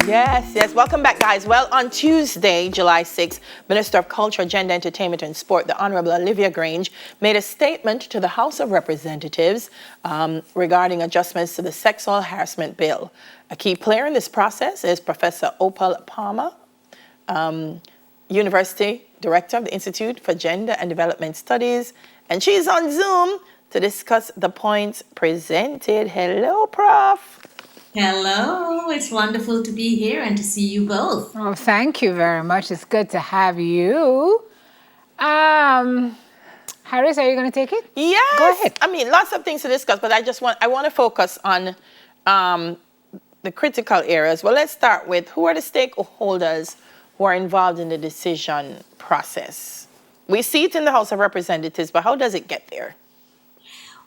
Yes, yes. Welcome back, guys. Well, on Tuesday, July 6th, Minister of Culture, Gender, Entertainment and Sport, the Honorable Olivia Grange, made a statement to the House of Representatives regarding adjustments to the sexual harassment bill. A key player in this process is Professor Opal Palmer, University Director of the Institute for Gender and Development Studies, and she's on Zoom to discuss the points presented. Hello, Prof. Hello, it's wonderful to be here and to see you both. Oh, thank you very much. It's good to have you. Harris, are you going to take it? Yes. Go ahead. I mean, lots of things to discuss, but I want to focus on the critical areas. Well, let's start with who are the stakeholders who are involved in the decision process? We see it in the House of Representatives, but how does it get there?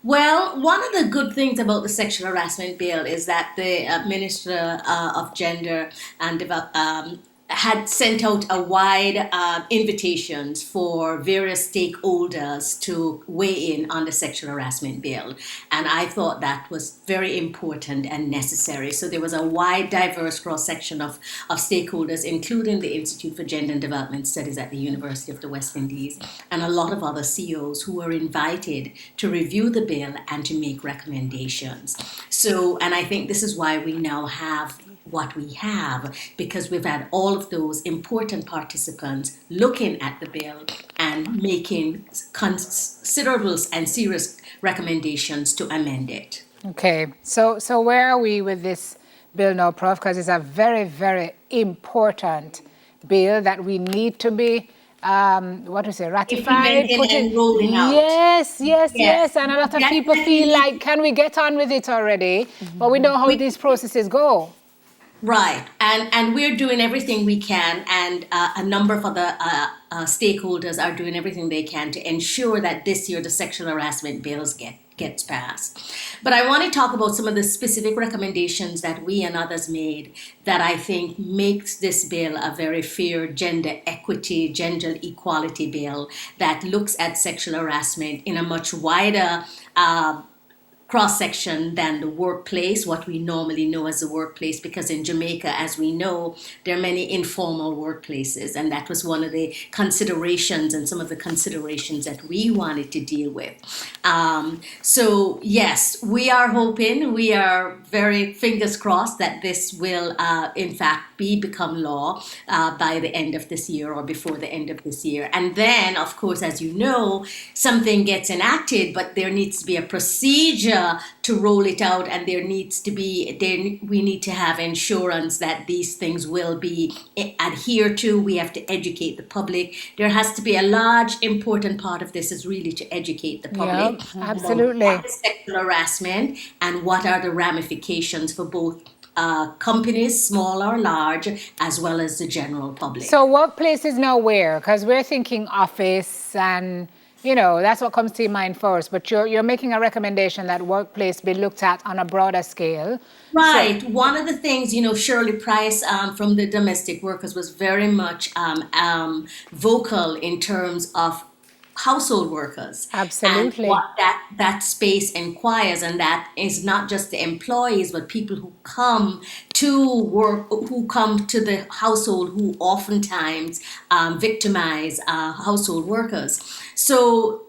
Well, one of the good things about the sexual harassment bill is that the Minister of Gender and had sent out a wide invitations for various stakeholders to weigh in on the sexual harassment bill. And I thought that was very important and necessary. So there was a wide, diverse cross-section of stakeholders, including the Institute for Gender and Development Studies at the University of the West Indies, and a lot of other CEOs who were invited to review the bill and to make recommendations. So, and I think this is why we now have what we have, because we've had all of those important participants looking at the bill and making considerable and serious recommendations to amend it. Okay, so where are we with this bill now, Prof? Because it's a very, very important bill that we need to be ratified, put in, rolling out. Yes. And a lot of people feel like, can we get on with it already? But we know how these processes go. Right, and we're doing everything we can, and a number of other stakeholders are doing everything they can to ensure that this year the sexual harassment bills gets passed. But I want to talk about some of the specific recommendations that we and others made that I think makes this bill a very fair gender equity, gender equality bill that looks at sexual harassment in a much wider cross-section than the workplace, what we normally know as the workplace, because in Jamaica, as we know, there are many informal workplaces, and that was one of the considerations and some of the considerations that we wanted to deal with. So yes, we are hoping, we are very fingers crossed that this will in fact become law by the end of this year or before the end of this year. And then, of course, as you know, something gets enacted, but there needs to be a procedure to roll it out, and we need to have insurance that these things will be adhered to. We have to educate the public. There has to be a large, important part of this is really to educate the public. Yep, absolutely. What is sexual harassment and what are the ramifications for both companies, small or large, as well as the general public. So workplaces now where? Because we're thinking office and that's what comes to your mind first. But you're making a recommendation that workplace be looked at on a broader scale. Right. So, one of the things, Shirley Price from the domestic workers was very much vocal in terms of household workers. Absolutely. And what that space inquires, and that is not just the employees, but people who come to work, who come to the household, who oftentimes victimize household workers. So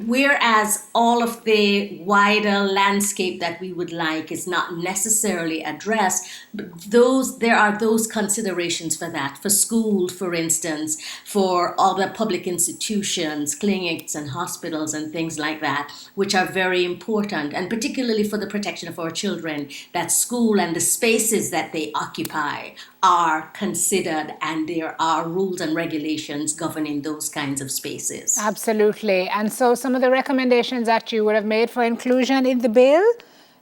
whereas all of the wider landscape that we would like is not necessarily addressed, but there are those considerations for that, for schools, for instance, for other public institutions, clinics and hospitals and things like that, which are very important, and particularly for the protection of our children, that school and the spaces that they occupy are considered, and there are rules and regulations governing those kinds of spaces. Absolutely. And so some of the recommendations that you would have made for inclusion in the bill?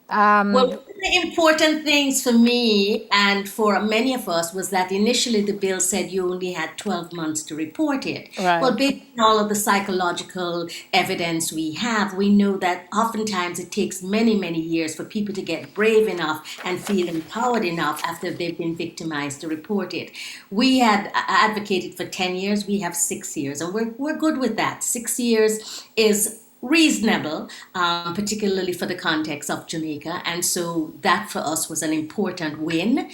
Well, one of the important things for me and for many of us was that initially the bill said you only had 12 months to report it. Right. Well, based on all of the psychological evidence we have, we know that oftentimes it takes many, many years for people to get brave enough and feel empowered enough after they've been victimized to report it. We had advocated for 10 years, we have 6 years, and we're good with that. 6 years is reasonable, particularly for the context of Jamaica. And so that for us was an important win,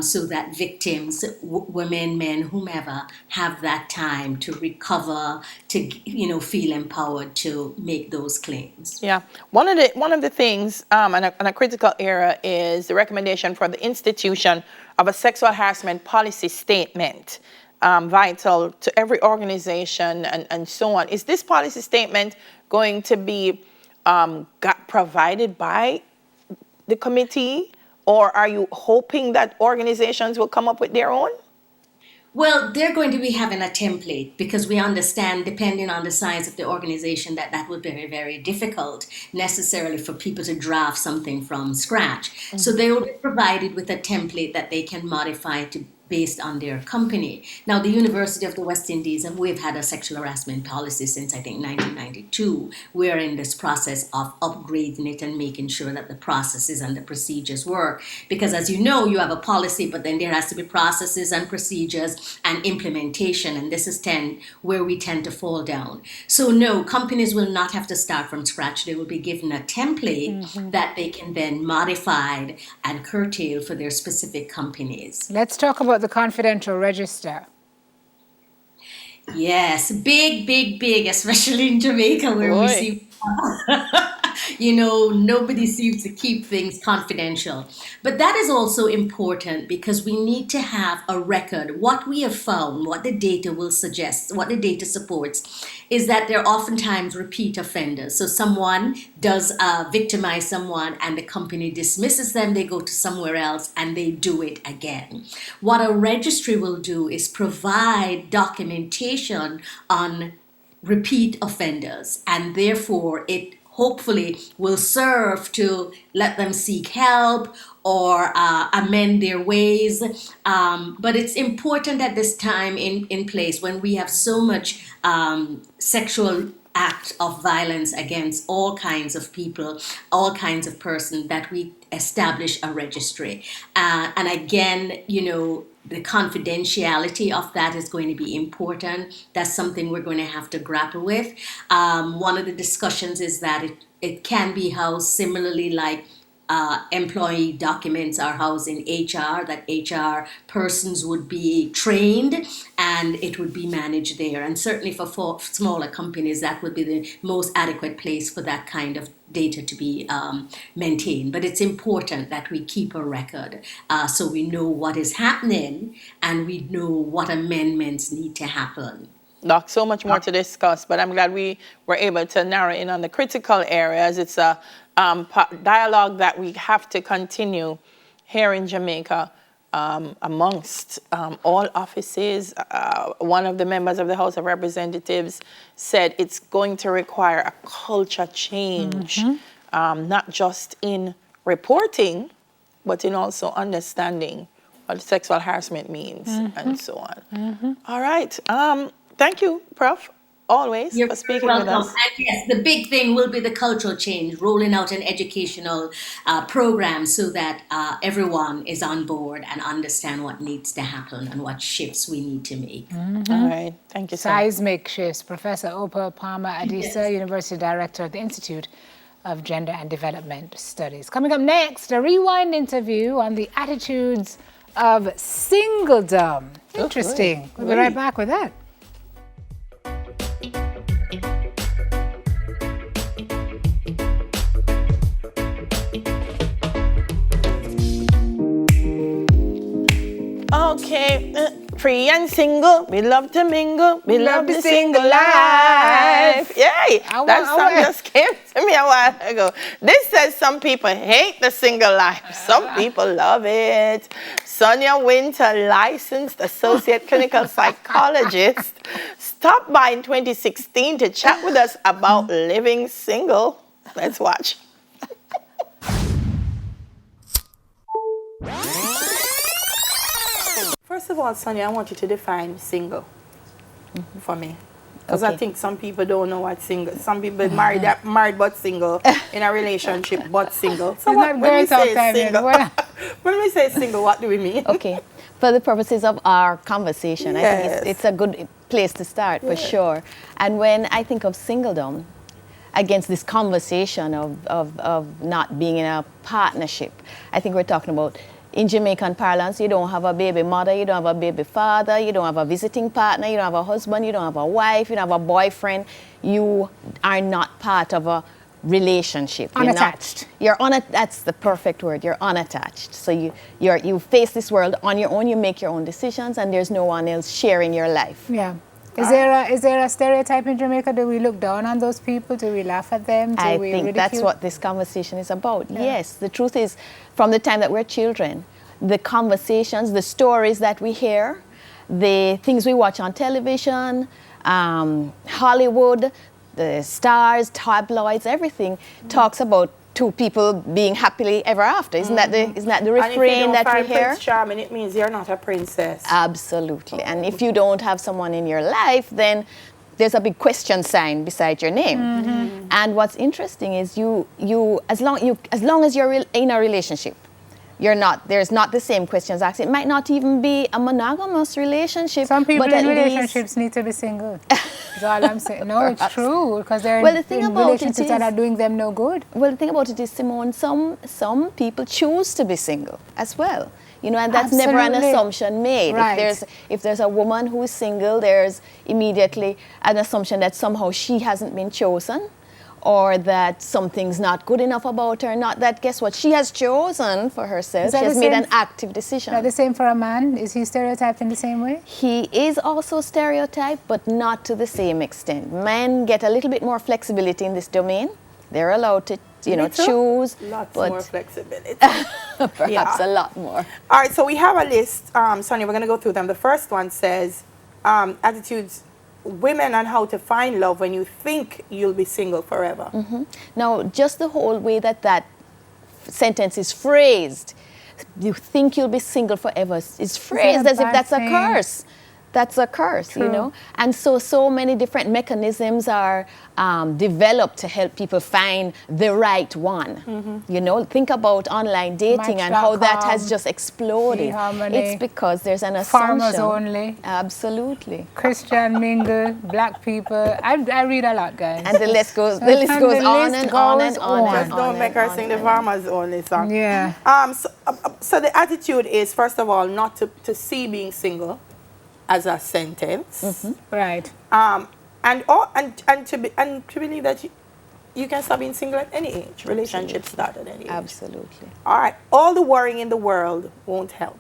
so that victims, women, men, whomever, have that time to recover, to feel empowered to make those claims. Yeah, one of the things, and a critical area is the recommendation for the institution of a sexual harassment policy statement, vital to every organization and so on. Is this policy statement going to be provided by the committee, or are you hoping that organizations will come up with their own? Well, they're going to be having a template because we understand, depending on the size of the organization, that would be very, very difficult necessarily for people to draft something from scratch. Mm-hmm. So they will be provided with a template that they can modify to based on their company. Now, the University of the West Indies, and we've had a sexual harassment policy since, I think, 1992. We're in this process of upgrading it and making sure that the processes and the procedures work. Because as you know, you have a policy, but then there has to be processes and procedures and implementation. And this is where we tend to fall down. So no, companies will not have to start from scratch. They will be given a template mm-hmm. that they can then modify and curtail for their specific companies. Let's talk about the confidential register. Yes, big, especially in Jamaica where we see, nobody seems to keep things confidential. But that is also important because we need to have a record. What we have found, what the data will suggest, what the data supports, is that they're oftentimes repeat offenders. So someone does victimize someone and the company dismisses them, they go to somewhere else and they do it again. What a registry will do is provide documentation on repeat offenders, and therefore it hopefully will serve to let them seek help or amend their ways. But it's important at this time in place when we have so much sexual act of violence against all kinds of people, all kinds of persons, that we establish a registry. And again, the confidentiality of that is going to be important. That's something we're going to have to grapple with. One of the discussions is that it can be housed similarly like employee documents are housed in HR, that HR persons would be trained and it would be managed there. And certainly for smaller companies, that would be the most adequate place for that kind of data to be maintained. But it's important that we keep a record so we know what is happening and we know what amendments need to happen. Doc, so much more to discuss, but I'm glad we were able to narrow in on the critical areas. It's a dialogue that we have to continue here in Jamaica amongst all offices. One of the members of the House of Representatives said it's going to require a culture change, mm-hmm. Not just in reporting, but in also understanding what sexual harassment means mm-hmm. and so on. Mm-hmm. All right. Thank you, Prof, always, for speaking with us. And yes, the big thing will be the cultural change, rolling out an educational program so that everyone is on board and understand what needs to happen and what shifts we need to make. Mm-hmm. All right. Thank you, sir. Seismic shifts. Professor Opal Palmer-Adisa, yes. University Director of the Institute of Gender and Development Studies. Coming up next, a rewind interview on the attitudes of singledom. Interesting. We'll be right back with that. Okay, free and single, we love to mingle, we love the single life. Yay! That song just came to me a while ago. This says some people hate the single life, some people love it. Sonia Winter, licensed associate clinical psychologist, stopped by in 2016 to chat with us about living single. Let's watch. First of all, Sonia, I want you to define single for me. Because I think some people don't know what single. Some people married but single, in a relationship but single. So when we say single, when we say single, what do we mean? Okay. For the purposes of our conversation, yes. I think it's a good place to start for sure. And when I think of singledom, against this conversation of not being in a partnership. I think we're talking about, in Jamaican parlance, you don't have a baby mother, you don't have a baby father, you don't have a visiting partner, you don't have a husband, you don't have a wife, you don't have a boyfriend. You are not part of a relationship. Unattached. That's the perfect word. You're unattached. So you face this world on your own, you make your own decisions, and there's no one else sharing your life. Yeah. Is there a stereotype in Jamaica? Do we look down on those people? Do we laugh at them? I think that's what this conversation is about. Yeah. Yes, the truth is, from the time that we're children, the conversations, the stories that we hear, the things we watch on television, Hollywood, the stars, tabloids, everything talks about two people being happily ever after. Isn't that the refrain that we hear? Prince Charming, it means you're not a princess. Absolutely. And if you don't have someone in your life, then there's a big question sign beside your name. And what's interesting is as long as you're in a relationship, there's not the same questions asked. It might not even be a monogamous relationship. Some people but in relationships need to be single. That's all I'm saying. No, it's true, because they're in relationships that are doing them no good. Well, the thing about it is, Simone, some people choose to be single as well. You know, and that's never an assumption made. Right. If there's a woman who is single, there's immediately an assumption that somehow she hasn't been chosen, or that something's not good enough about her. Not that, guess what? She has chosen for herself. She has made an active decision. Is that the same for a man? Is he stereotyped in the same way? He is also stereotyped, but not to the same extent. Men get a little bit more flexibility in this domain. They're allowed to, choose. Lots more flexibility. Perhaps a lot more. All right, so we have a list. Sonia, we're going to go through them. The first one says, attitudes, women and how to find love when you think you'll be single forever. Now, just the whole way that sentence is phrased, you think you'll be single forever, is phrased as if that's a curse. That's a curse, True. And so many different mechanisms are developed to help people find the right one. Think about online dating and how that has just exploded. It's because there's an assumption. Farmers only. Absolutely. Christian mingle, black people. I read a lot, guys. And the list goes on and on and on. Just don't make her sing the farmers only song. Yeah. So the attitude is, first of all, not to see being single as a sentence, Right. and to believe that you can stop being single at any age. Relationships start at any age. Absolutely. All right. All the worrying in the world won't help.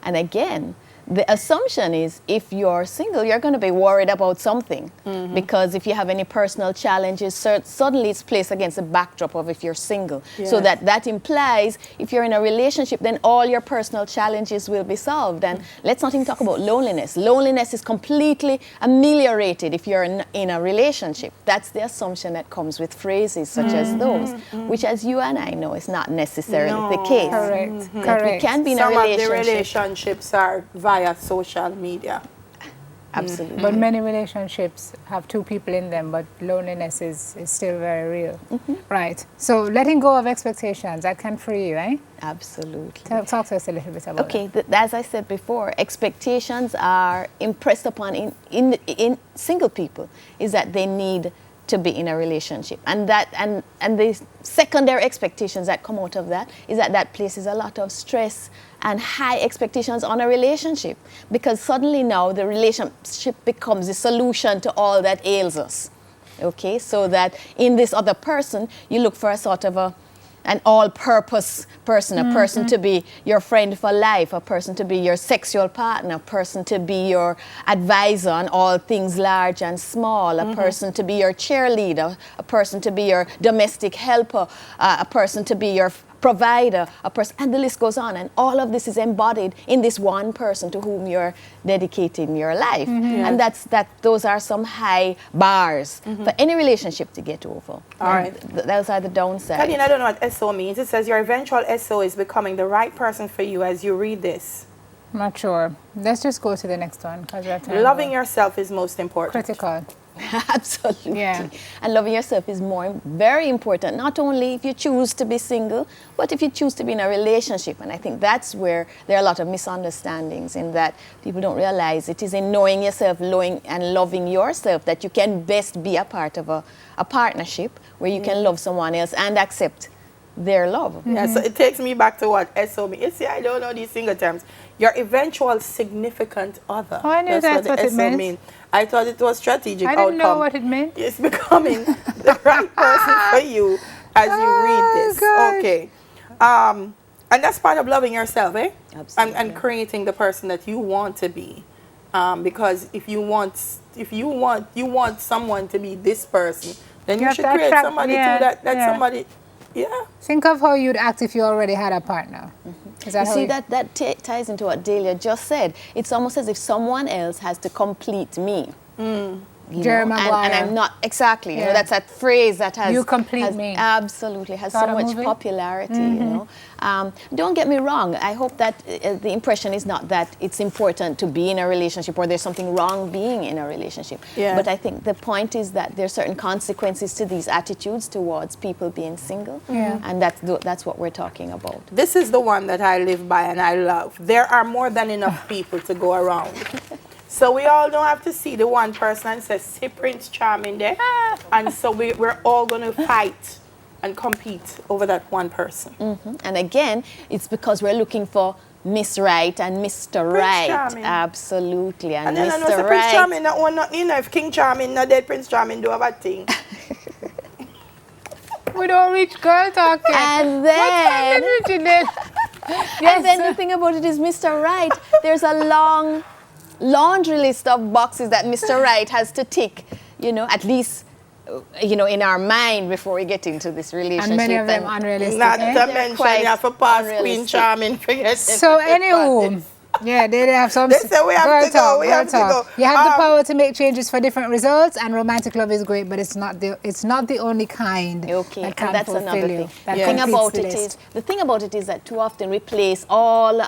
And again, the assumption is if you're single, you're going to be worried about something. Because if you have any personal challenges, suddenly it's placed against the backdrop of if you're single. Yes. So that implies if you're in a relationship, then all your personal challenges will be solved. And let's not even talk about loneliness. Loneliness is completely ameliorated if you're in a relationship. That's the assumption that comes with phrases such as those, which, as you and I know, is not necessarily the case. Correct. That Correct. we can be in Some a relationship. of the relationships are via social media. Absolutely. But many relationships have two people in them, but loneliness is still very real. Right. So letting go of expectations, that can free you, eh? Absolutely. Talk to us a little bit about that. As I said before, expectations are impressed upon in single people, is that they need to be in a relationship, and the secondary expectations that come out of that is that places a lot of stress and high expectations on a relationship, because suddenly now the relationship becomes the solution to all that ails us. Okay, so that in this other person you look for a sort of an all-purpose person, a person to be your friend for life, a person to be your sexual partner, a person to be your advisor on all things large and small, a person to be your cheerleader, a person to be your domestic helper, a person to be your provider, a person, and the list goes on. And all of this is embodied in this one person to whom you're dedicating your life. And those are some high bars for any relationship to get over. All right. Those are the downsides. Kadeen, I don't know what SO means. It says your eventual SO is becoming the right person for you as you read this. Not sure. Let's just go to the next one, because Loving yourself is most important. Critical. Absolutely. Yeah. And loving yourself is very important, not only if you choose to be single, but if you choose to be in a relationship. And I think that's where there are a lot of misunderstandings, in that people don't realize it is in knowing yourself, knowing and loving yourself, that you can best be a part of a partnership where you can love someone else and accept their love. Yeah, so it takes me back to what SO means. You see, I don't know these single terms. Your eventual significant other. Oh, I knew that's what it meant. mean. I thought it was strategic I outcome. didn't know what it meant. It's becoming the right person for you as you read this. gosh. Okay. And that's part of loving yourself, eh? Absolutely. And creating the person that you want to be. Because if you want someone to be this person, then you have should to create attract- somebody yeah, too that yeah. somebody. Yeah. Think of how you'd act if you already had a partner. Is that You how see, that ties into what Delia just said. It's almost as if someone else has to complete me. You Jerry know, Maguire. and I'm not, exactly, you Yeah. know, that's that phrase that has... You complete has me. Absolutely, has Saw so the much movie? popularity, you know. Don't get me wrong, I hope that the impression is not that it's important to be in a relationship or there's something wrong being in a relationship. Yeah. But I think the point is that there are certain consequences to these attitudes towards people being single. Yeah. And that's what we're talking about. This is the one that I live by and I love. There are more than enough people to go around. So we all don't have to see the one person and say, see Prince Charming there. And so we're all going to fight and compete over that one person. And again, it's because we're looking for Miss Right and Mr. Right. Charming. Absolutely. And And then I know Mr. say Right. Prince Charming not one nothing, you know, if King Charming not dead, Prince Charming do have a thing. We don't reach girl talking. And What time then, did you do? and then the thing about it is Mr. Right, there's a long laundry list of boxes that Mr. Right has to tick, you know, at least, you know, in our mind before we get into this relationship. And many of them And- unrealistic. Not eh? to mention quite you have to pass Queen unrealistic. Charming. Forget So anywho, yeah, they have some They say we have girl to go, talk, we girl have to talk. go. You have the power to make changes for different results, and romantic love is great, but it's not the only kind Okay, that can and that's fulfill another you. thing. That The thing completes about the it list. is, the thing about it is that too often we place all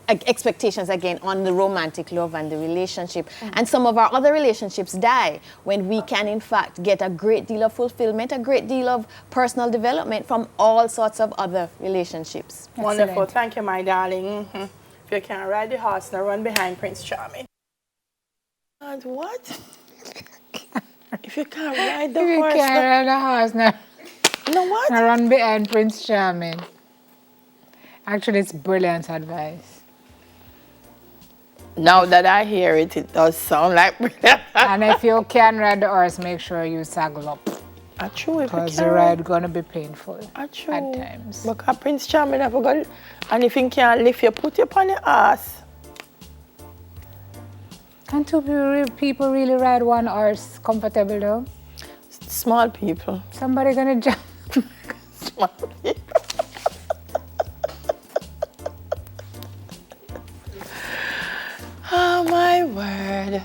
expectations again on the romantic love and the relationship, and some of our other relationships die when we can in fact get a great deal of fulfillment, a great deal of personal development from all sorts of other relationships. Wonderful. Excellent. Thank you, my darling. If you can't ride the horse, now run behind Prince Charming. And what? If you can't ride the You horse, can't run a horse now. no what? Now run behind Prince Charming. Actually, it's brilliant advice. Now that I hear it, it does sound like brilliant. And if you can ride the horse, make sure you saddle up, True, if you because the can't ride gonna be painful True. at times. Because Prince Charming, I forgot. And if you can't lift you, put you upon your ass. Can two people really ride one horse comfortable though? Small people. Somebody gonna jump. Small people. Oh, my word.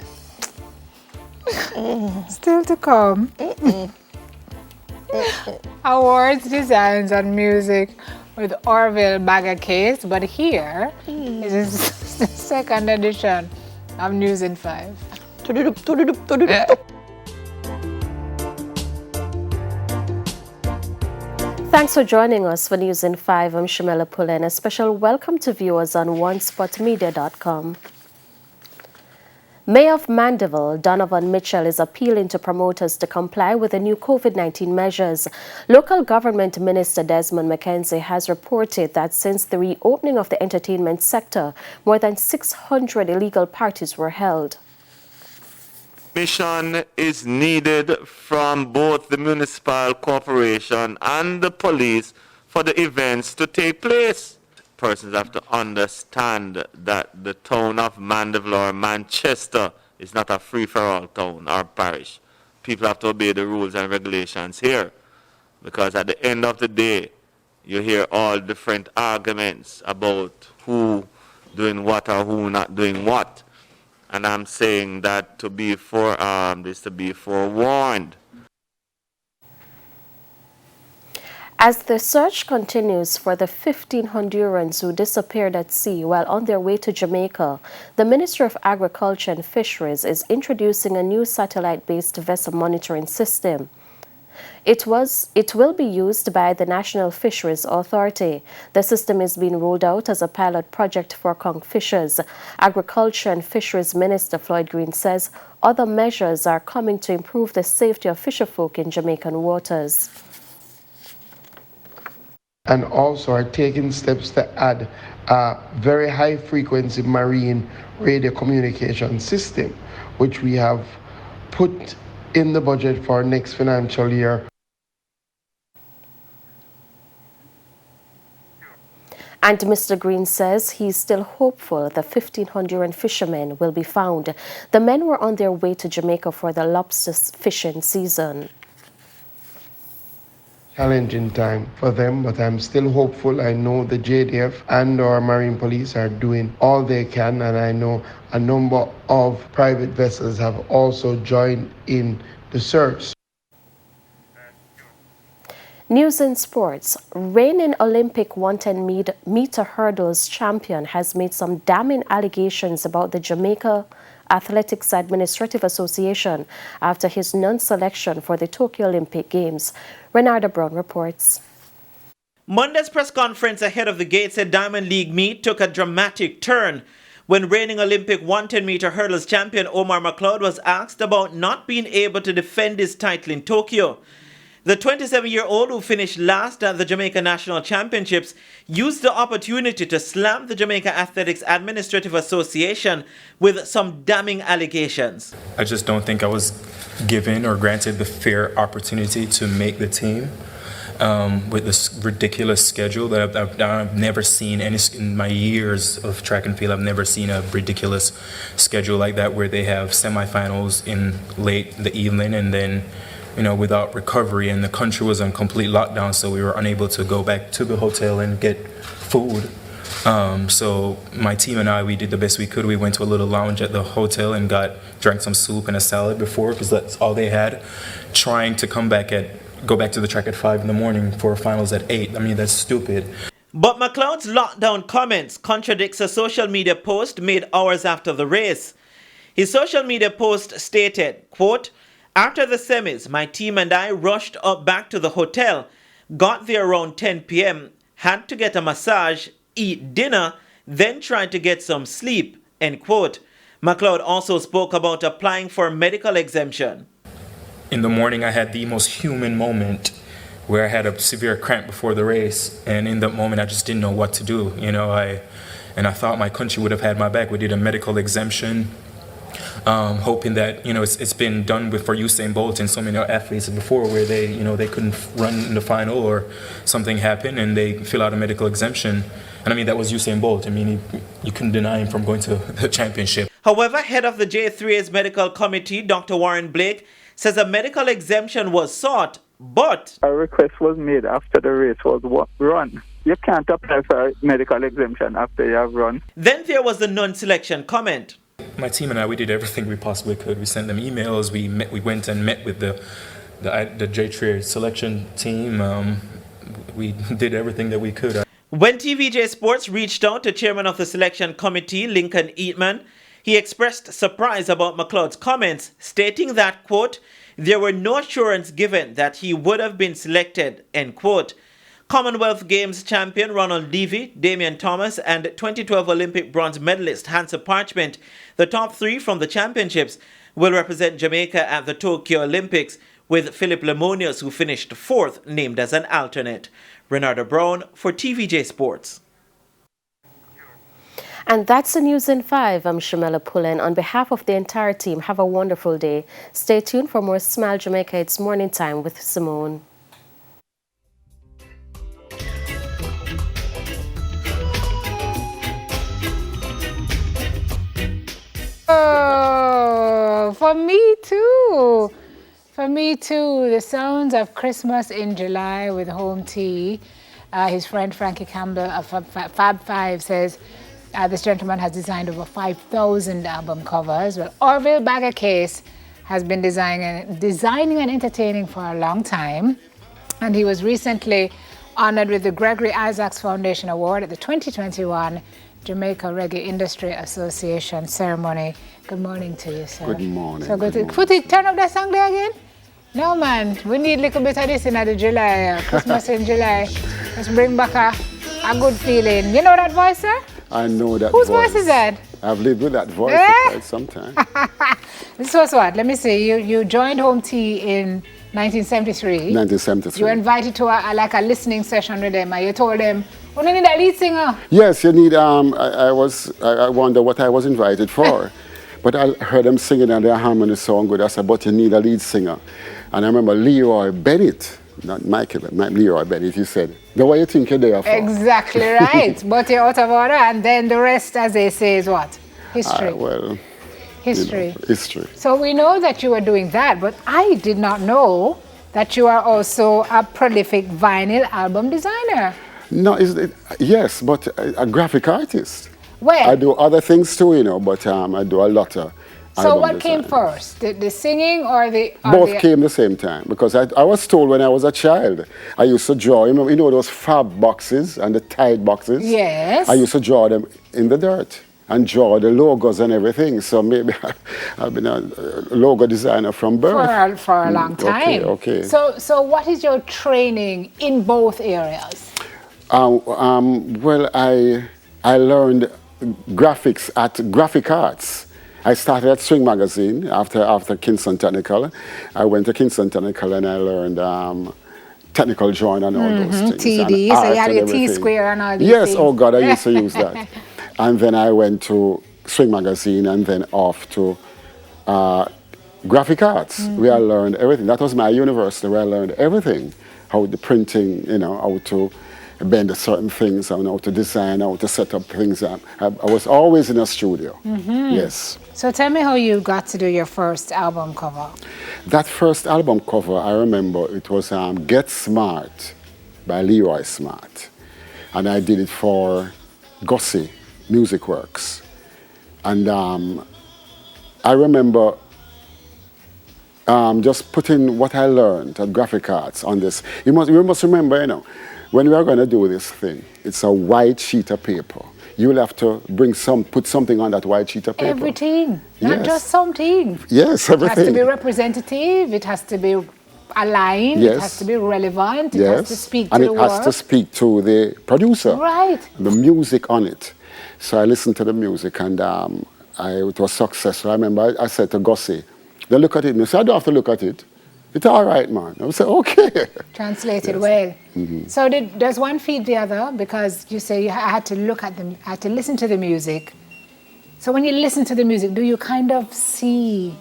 Still to come. Awards, designs, and music with Orville Bagger Case, but here is the second edition of News in 5. Tududup, tududup, tududup. Thanks for joining us for News in 5. I'm Shamela Pullen. A special welcome to viewers on onespotmedia.com. Mayor of Mandeville, Donovan Mitchell, is appealing to promoters to comply with the new COVID-19 measures. Local government minister Desmond McKenzie has reported that since the reopening of the entertainment sector, more than 600 illegal parties were held. Mission is needed from both the municipal corporation and the police for the events to take place. Persons have to understand that the town of Mandeville or Manchester is not a free-for-all town or parish. People have to obey the rules and regulations here, because at the end of the day, you hear all different arguments about who doing what or who not doing what. And I'm saying that to be forearmed is to be forewarned. As the search continues for the 15 Hondurans who disappeared at sea while on their way to Jamaica, the Ministry of Agriculture and Fisheries is introducing a new satellite-based vessel monitoring system. It will be used by the National Fisheries Authority. The system is being rolled out as a pilot project for conch fishers. Agriculture and Fisheries Minister Floyd Green says other measures are coming to improve the safety of fisherfolk in Jamaican waters. And also are taking steps to add a very high frequency marine radio communication system, which we have put in the budget for next financial year. And Mr. Green says he's still hopeful the 15 Honduran fishermen will be found. The men were on their way to Jamaica for the lobster fishing season. Challenging time for them, but I'm still hopeful. I know the JDF and our Marine Police are doing all they can, and I know a number of private vessels have also joined in the search. News in sports. Reigning Olympic 110-meter hurdles champion has made some damning allegations about the Jamaica Athletics Administrative Association after his non-selection for the Tokyo Olympic Games. Renarda Brown reports. Monday's press conference ahead of the Gateshead Diamond League meet took a dramatic turn when reigning Olympic 110-meter hurdles champion Omar McLeod was asked about not being able to defend his title in Tokyo. The 27-year-old, who finished last at the Jamaica National Championships, used the opportunity to slam the Jamaica Athletics Administrative Association with some damning allegations. I just don't think I was given or granted the fair opportunity to make the team with this ridiculous schedule that I've never seen in my years of track and field. I've never seen a ridiculous schedule like that where they have semifinals in late the evening and then without recovery, and the country was on complete lockdown, so we were unable to go back to the hotel and get food. So my team and I, we did the best we could. We went to a little lounge at the hotel and drank some soup and a salad before, because that's all they had. Trying to go back to the track at 5 in the morning for finals at 8. I mean, that's stupid. But McLeod's lockdown comments contradicts a social media post made hours after the race. His social media post stated, quote, "After the semis, my team and I rushed up back to the hotel, got there around 10 p.m., had to get a massage, eat dinner, then tried to get some sleep," end quote. McLeod also spoke about applying for a medical exemption. In the morning, I had the most human moment where I had a severe cramp before the race, and in that moment, I just didn't know what to do. I thought my country would have had my back. We did a medical exemption. Hoping that it's been done for Usain Bolt and so many athletes before, where they couldn't run in the final or something happened and they fill out a medical exemption. And I mean, that was Usain Bolt. I mean, you couldn't deny him from going to the championship. However, head of the J3A's medical committee, Dr. Warren Blake, says a medical exemption was sought, but a request was made after the race was run. You can't apply for a medical exemption after you have run. Then there was the non-selection comment. My team and I, we did everything we possibly could. We sent them emails. We went and met with the J3 selection team. We did everything that we could. When TVJ Sports reached out to chairman of the selection committee, Lincoln EATMON, he expressed surprise about McLeod's comments, stating that, quote, "There were no assurance given that he would have been selected," end quote. Commonwealth Games champion Ronald Levy, Damian Thomas, and 2012 Olympic bronze medalist Hansa Parchment, the top three from the championships, will represent Jamaica at the Tokyo Olympics, with Philip Lemonius, who finished fourth, named as an alternate. Renarda Brown for TVJ Sports. And that's the news in 5. I'm Shamela Pullen. On behalf of the entire team, have a wonderful day. Stay tuned for more Smile Jamaica. It's morning time with Simone. Oh, for me too. For me too. The sounds of Christmas in July with home tea. His friend Frankie Campbell of Fab Five says this gentleman has designed over 5,000 album covers. Well, Orville Bagger Case has been designing and entertaining for a long time. And he was recently honored with the Gregory Isaacs Foundation Award at the 2021 Jamaica Reggae Industry Association ceremony. Good morning to you, sir. Good morning. So good to put it, turn up that song there again. No man, we need a little bit of this in the July, Christmas in July. Let's bring back a good feeling. You know that voice, sir? I know that Whose voice. voice is that? I've lived with that voice for quite some time. This was what? Let me see. You joined Home Tea in 1973. 1973. You were invited to a listening session with them, and you told them, "We don't need a lead singer." Yes, you need. I wonder what I was invited for, but I heard them singing and their harmony song good. I said, but you need a lead singer, and I remember Leroy Bennett, not Michael, but Leroy Bennett. He said, "The way you think you're there for." Exactly right. But you're out of order, and then the rest, as they say, is what? History. Well, History. you know, history. So we know that you were doing that, but I did not know that you are also a prolific vinyl album designer. No, yes, but a graphic artist. Well, I do other things too, you know, but I do a lot of. so album what came design. first, the singing or the? Both came the same time, because I was told when I was a child, I used to draw, you know those fab boxes and the Tide boxes? Yes. I used to draw them in the dirt and draw the logos and everything. So maybe I've been a logo designer from birth. For a long time. Okay. So what is your training in both areas? Well, I learned graphics at Graphic Arts. I started at Swing Magazine after Kingston Technical. I went to Kingston Technical and I learned technical drawing and all those things. TD, and so you art had and your everything. T-square and all these Yes, things. oh God, I used to use that. And then I went to Swing Magazine and then off to Graphic Arts, where I learned everything. That was my university where I learned everything. How the printing, you know, how to bend certain things, how to design, how to set up things. I was always in a studio, yes. So tell me how you got to do your first album cover. That first album cover, I remember it was Get Smart by Leroy Smart. And I did it for Gussie Music Works. And I remember just putting what I learned at Graphic Arts on this. You must remember, you know, when we are going to do this thing, it's a white sheet of paper. You'll have to put something on that white sheet of paper. Everything, not Yes. just something. Yes, It has to everything. be representative, it has to be aligned, it Yes. has to be relevant, it Yes, has to speak and to the it has work. to speak to the producer. Right. The music on it. So I listened to the music and it was successful. I remember I said to Gussie, they look at it and they said, I don't have to look at it. It's all right, man. I said, okay. Translated well. So does one feed the other? Because you say I had to look at them, I had to listen to the music. So when you listen to the music, do you kind of see?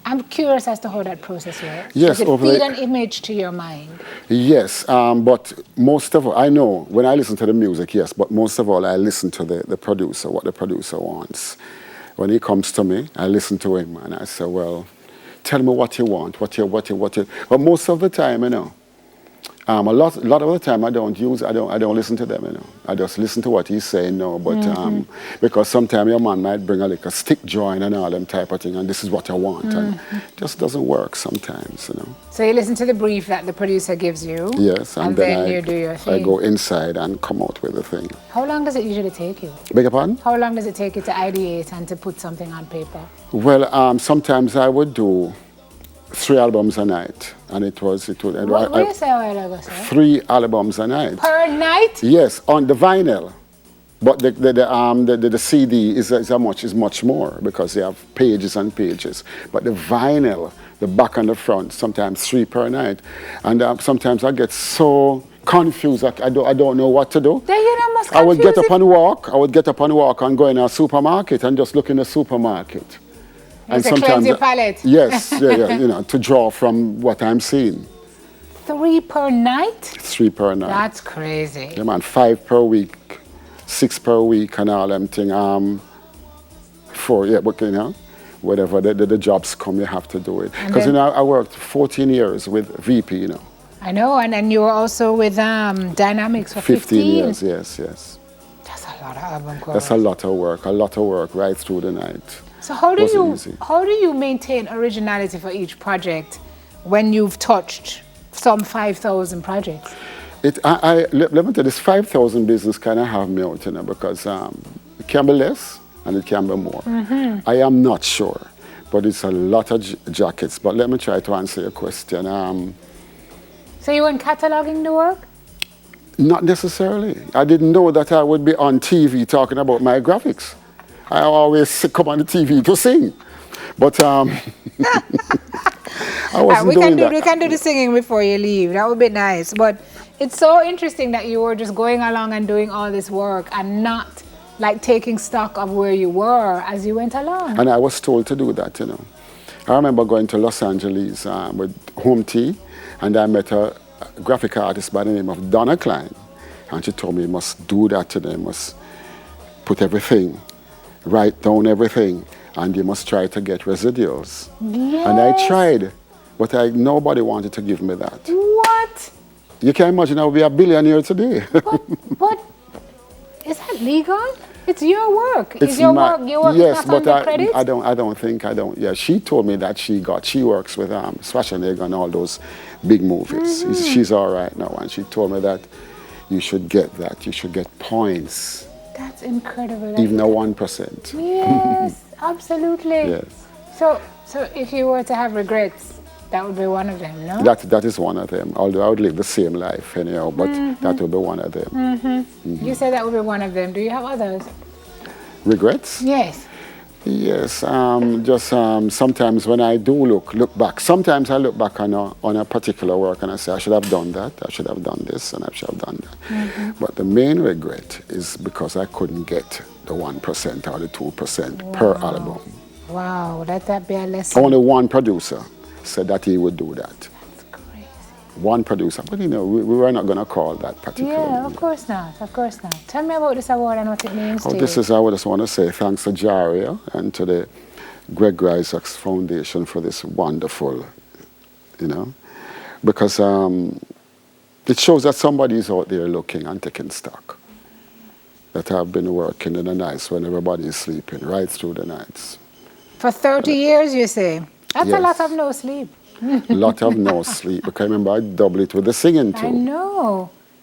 I'm curious as to how that process works. Yes, Does it feed an image to your mind? Yes, but most of all, I know when I listen to the music, yes, but most of all, I listen to the producer, what the producer wants. When he comes to me, I listen to him and I say, well, tell me what you want, what you. But most of the time, you know, a lot of the time I don't listen to them, you know. I just listen to what he's saying now. But because sometimes your man might bring a stick drawing and all them type of thing, and this is what I want, and it just doesn't work sometimes, you know. So you listen to the brief that the producer gives you. Yes, and then you do your thing. I go inside and come out with the thing. How long does it usually take you? Beg your pardon? How long does it take you to ideate and to put something on paper? Well, sometimes I would do 3 albums a night, and it would. What you say a while ago, sir? 3 albums a night. Per night? Yes, on the vinyl, but the CD is much more because they have pages and pages. But the vinyl, the back and the front, sometimes 3 per night, and sometimes I get so confused. I don't know what to do. Then you must I would get confuse up and walk. I would get up and walk and go in a supermarket and just look in the supermarket. And to cleanse your palate. Yes, yeah, you know, to draw from what I'm seeing. 3 per night? 3 per night. That's crazy. Yeah, man, 5 per week, 6 per week, and all them thing. 4, yeah, but you know, whatever the jobs come, you have to do it. Because you know, I worked 14 years with VP, you know. I know, and you were also with Dynamics for 15 years. Yes. That's a lot of album covers. That's a lot of work right through the night. So how do you maintain originality for each project when you've touched some 5,000 projects? Let me tell you, this 5,000 business kind of have me out, because it can be less and it can be more. I am not sure, but it's a lot of jackets. But let me try to answer your question. So you weren't cataloging the work? Not necessarily. I didn't know that I would be on TV talking about my graphics. I always come on the TV to sing. But I wasn't doing that. We can do the singing before you leave. That would be nice. But it's so interesting that you were just going along and doing all this work and not like taking stock of where you were as you went along. And I was told to do that, I remember going to Los Angeles with Home Tea, and I met a graphic artist by the name of Donna Klein. And she told me you must do that today, you must put everything, write down everything, and you must try to get residuals. Yes. And I tried, but nobody wanted to give me that. What? You can imagine I would be a billionaire today. But is that legal? It's your work. It's your my, work. Your work yes, is not but on the credits? I don't think. Yeah, she told me that she works with Schwarzenegger and all those big movies. She's all right now, and she told me that you should get that. You should get points. That's incredible. Even a 1%. Yes, absolutely. Yes. So if you were to have regrets, that would be one of them, no? That is one of them. Although I would live the same life anyhow, but that would be one of them. You said that would be one of them. Do you have others? Regrets? Yes. Yes. Just sometimes when I do look back, sometimes I look back on a particular work and I say I should have done that, I should have done this, and I should have done that. But the main regret is because I couldn't get the 1% or the 2% per album. Wow, let that be a lesson. Only one producer said that he would do that. That's crazy. One producer, but we were not going to call that particular. Yeah, of course not, of course not. Tell me about this award and what it means to you. I just want to say thanks to Jaria and to the Greg Isaacs Foundation for this wonderful, because it shows that somebody is out there looking and taking stock. That I've been working in the nights when everybody is sleeping, right through the nights. For 30 years, you say? That's yes. a lot of no sleep. A lot of no sleep. Because I remember I double it with the singing too.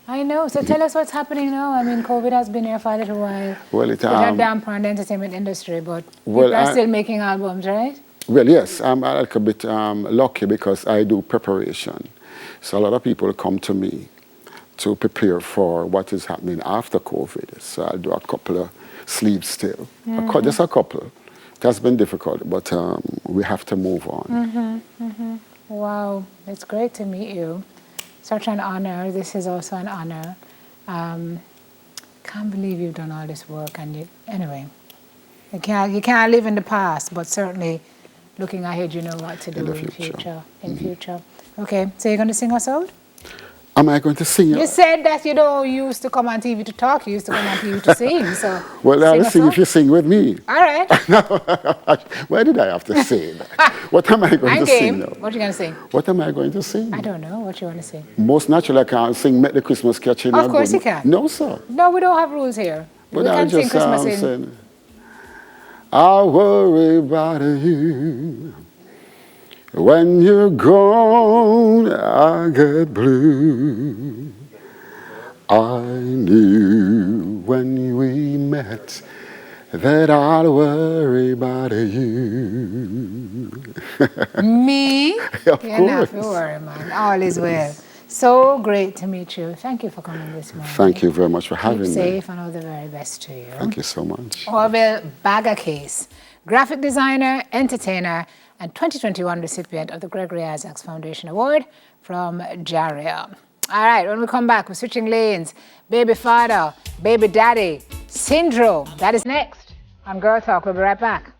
I know. So tell us what's happening now. I mean, COVID has been here for a little while. Well, it had dampened on the entertainment industry, but well, people are still making albums, right? Well, yes. I'm a little bit lucky because I do preparation. So a lot of people come to me to prepare for what is happening after COVID. So I'll do a couple of sleeves still. Just a couple. It has been difficult, but we have to move on. Wow, it's great to meet you. Such an honor. This is also an honor. Can't believe you've done all this work, and anyway, you can't live in the past, but certainly looking ahead, you know what to do in future. Okay, so you're going to sing us out? Am I going to sing? You said that you don't used to come on TV to talk, you used to come on TV to sing. So well, I'll sing if you sing with me. All right. Why did I have to say that? What am I going to sing now? What are you going to sing? What am I going to sing? I don't know. What you want to sing? Most naturally, I can't sing Make the Christmas Catch in. Of course you can. No, sir. No, we don't have rules here. But we can sing Christmas in. Saying, I worry about you. When you're gone, I get blue. I knew when we met that I'll worry about you. Me? Of You're course. not to worry, man. All is well. So great to meet you. Thank you for coming this morning. Thank you very much for having me. Keep safe and all the very best to you. Thank you so much. Orville Bagacase, graphic designer, entertainer, and 2021 recipient of the Gregory Isaacs Foundation Award from Jaria. All right, when we come back, we're switching lanes. Baby Father, Baby Daddy, Syndrome. That is next on Girl Talk. We'll be right back.